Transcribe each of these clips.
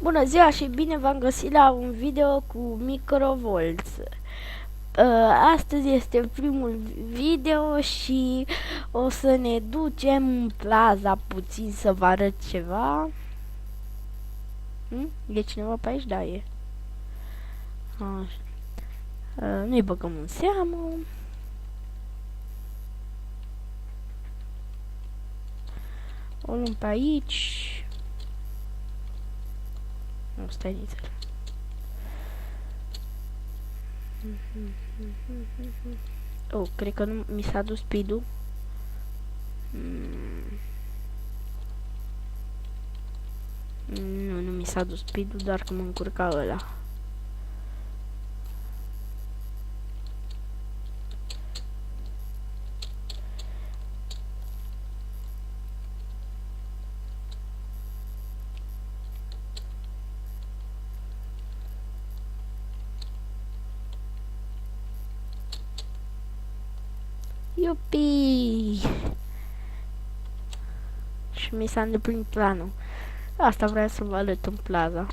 Bună ziua și bine v-am găsit la un video cu microvolți. Astăzi este primul video și o să ne ducem în plaza puțin să vă arăt ceva. E cineva pe aici? Da, e. Așa. Nu-i băgăm în seamă. O luăm pe aici. Nu, stai nițel. Oh, cred că nu mi s-a dus speed-ul. Nu mi s-a dus speed-ul, doar că mă încurca ăla. Iupi! Și mi s-a îndeplinit planul. Asta vreau să vă arăt în plaza.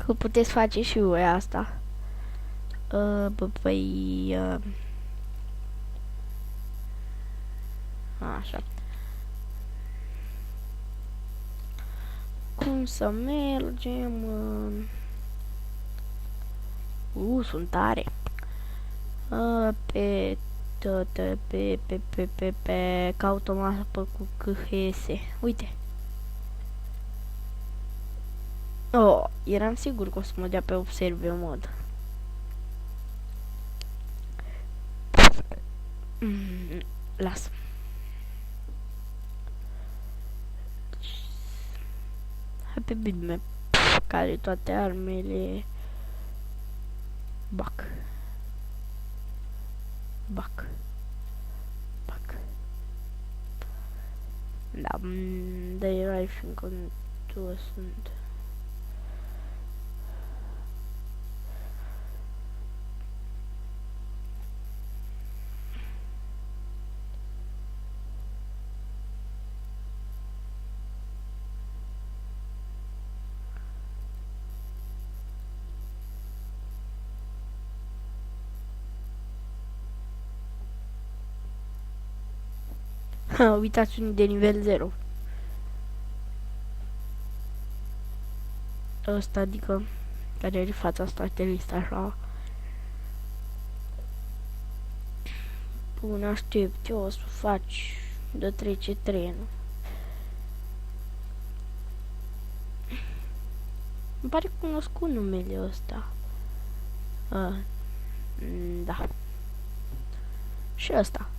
Că puteți face și voi asta. Așa. Cum să mergem? Sunt tare. Caut o mapă cu KHS. Uite. Oh, eram sigur că o să mă dea pe observe mod. Las. Hai pe bitmap, care toate armele. Bac. Da, dar erai fiindcă tu sunt. Uitați unii de nivel 0. Ăsta, adică, care are fața asta telistă așa. Până aștept eu, o să faci de trece trenul. Îmi pare cunoscut numele ăsta. Da. Și ăsta.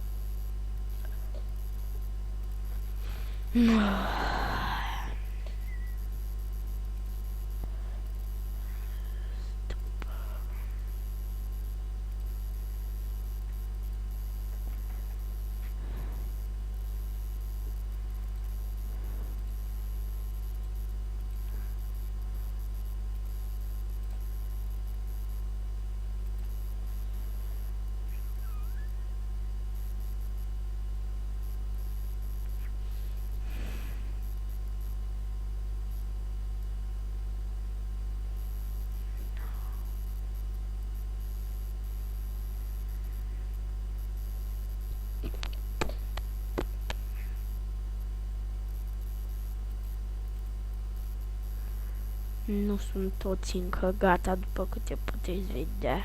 Nu sunt toți încă gata, după câte puteți vedea.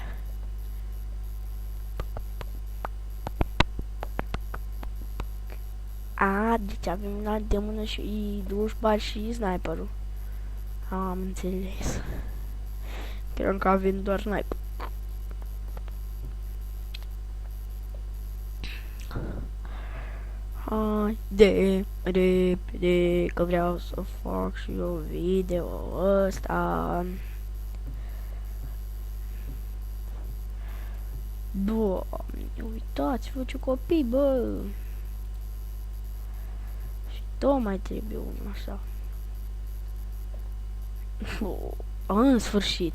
Deci avem la de mână și dușbar și sniperul. Am înțeles. Cred că avem doar sniper. Haide, repede, că vreau să fac și eu video ăsta. Doamne, uitați-vă ce copii, bă! Și tot mai trebuie unul așa. În sfârșit.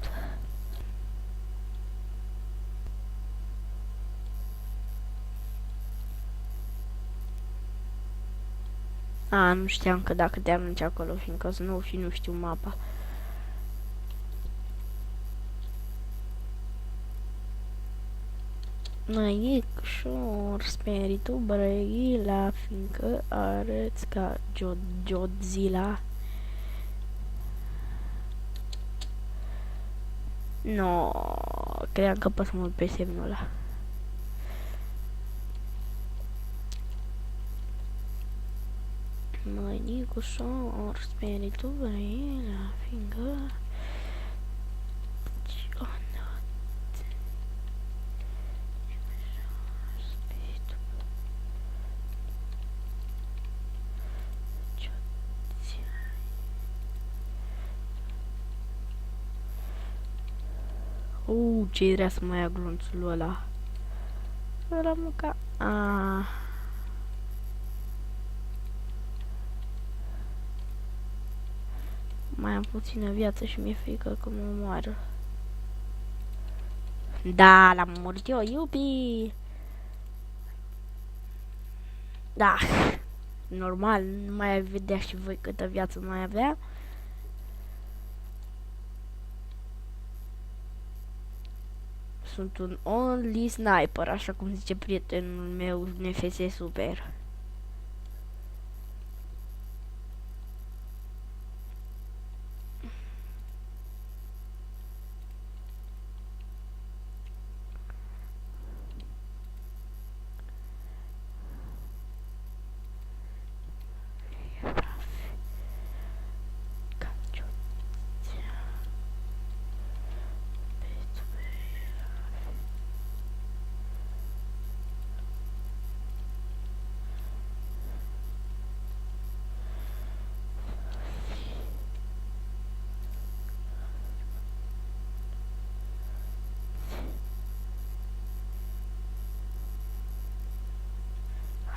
A, nu știam că dacă te arunci acolo, fiindcă să nu și nu știu mapa. Măicușor, speritul Brăila, fiindcă arăți ca Godzilla. No, cream că pot mult pe semnul ăla. Măicușor, speritul Brăila, fiindcă... ce vrea să mai ia glonțul ăla? Ăla mânca... Mai am puțină viață și mi-e frică că mă moară. Da, l-am murit eu, iubi! Da, normal, nu mai vedea și voi câtă viață mai avea. Sunt un only sniper, așa cum zice prietenul meu, NFS Super.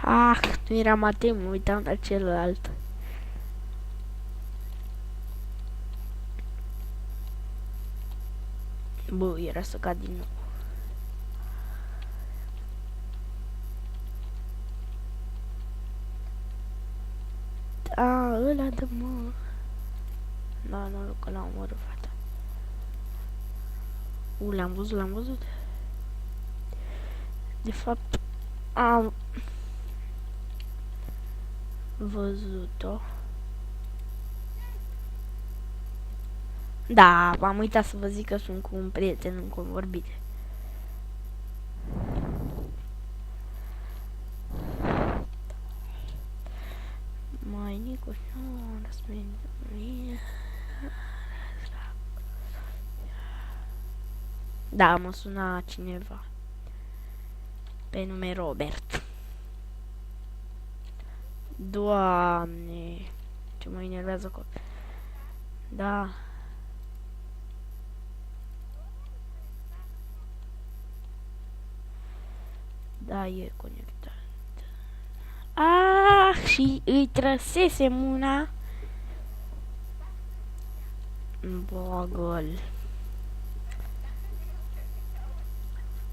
Ah, nu eram atent, mă uitam la celălalt. Bă, era să cad din nou. Da, ăla de mă. Da, nu, că l-am omorât, fata. L-am văzut. De fapt, am văzut-o. Da, m-am uitat să vă zic că sunt cu un prieten în convorbire. Mai Nicu, da, mă suna cineva pe nume Robert. Doamne, ce mă enervează acolo. Da. Da, e conectat. Ah, și îi trăsesem una. Bagă-l.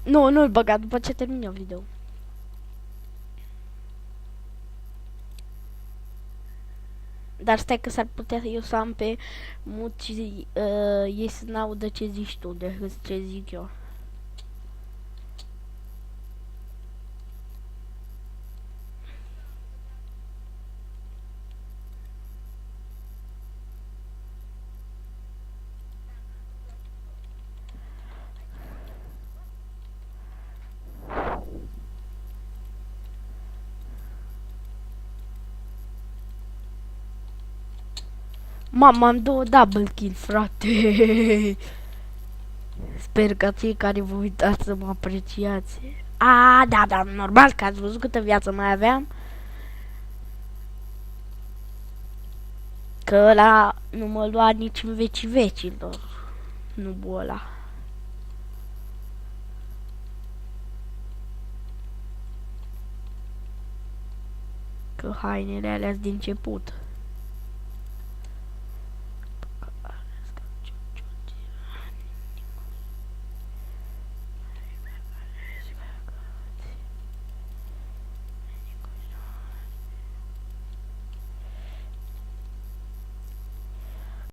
Nu, nu-l băga după ce termin eu video. Dar stai că s-ar putea eu să am pe mut și ei să n-audă ce zici tu decât ce zic eu. Mama, am 2 double kill, frate. Sper că fiecare vă uitați să mă apreciați. Da, normal că ați văzut câtă viață mai aveam. Că ăla nu mă lua nici în vecii vecilor. Nu ăla. Că hainele alea din început.